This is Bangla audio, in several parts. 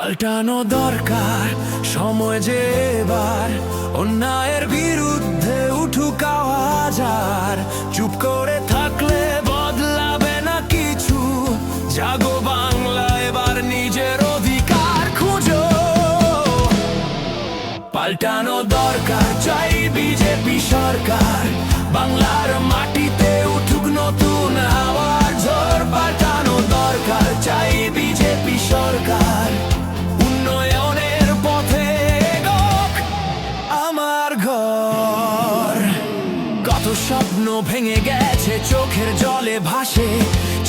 পাল্টানো দরকার, সময় যে এবার অন্যায়ের বিরুদ্ধে উঠুক আওয়াজ। আর চুপ করে থাকলে বদলাবে না কিছু। জাগো বাংলা, এবার নিজের অধিকার খুঁজো। পাল্টানো দরকার, চাই বিজেপি সরকার। বাংলার মাটিতে উঠুক নতুন হাওয়ার ঝড়। পাল্টানো দরকার, চাই বিজেপি সরকার। উন্নয়নের পথে এগোক আমার ঘর। কত স্বপ্ন ভেঙে গেছে, চোখের জলে ভাসে।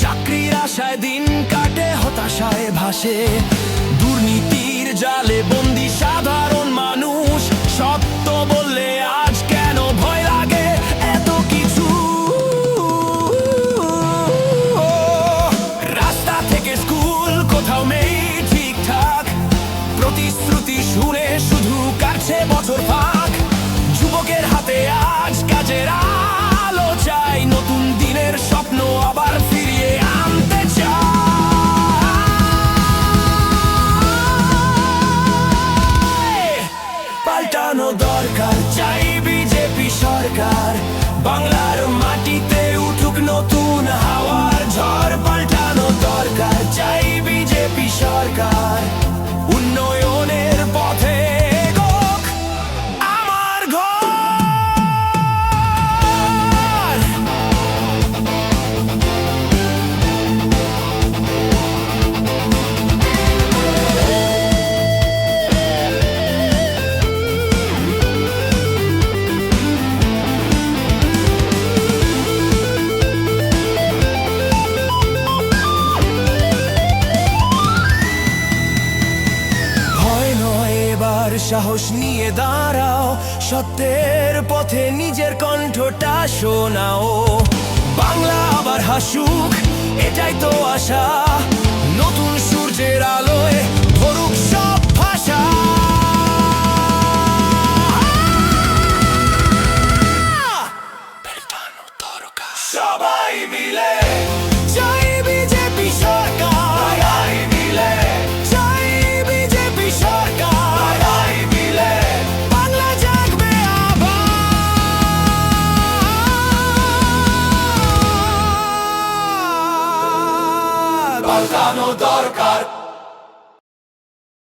চাকরির আশায় দিন কাটে, হতাশায় ভাসে। দুর্নীতির জালে বন্দি সাধারণ মানুষ। সত্য বললে আজ কেন ভয় লাগে এত কিছু। রাস্তা থেকে স্কুল, কোথাও নেই ঠিকঠাক। প্রতিশ্রুতি শুনে শুধু কাটছে বছর ফাঁক। যুবকের হাতে আজ কাজের আলো চাই। নতুন দিনের স্বপ্ন আবার ফিরিয়ে আনতে চাই। পাল্টানো দরকার, চাই বিজেপি সরকার। বাংলার মাটিতে উঠুক নতুন হাওয়ার ঝড়। পাল্টানো দরকার, চাই বিজেপি সরকার। উন্নয়নের পথে এগোক আমার ঘর। ভয় নয়, এবার সাহস নিয়ে দাঁড়াও। সত্যের পথে নিজের কণ্ঠটা শোনাও। বাংলা আবার হাসুক, এটাই তো আশা। নতুন সূর্যের আলো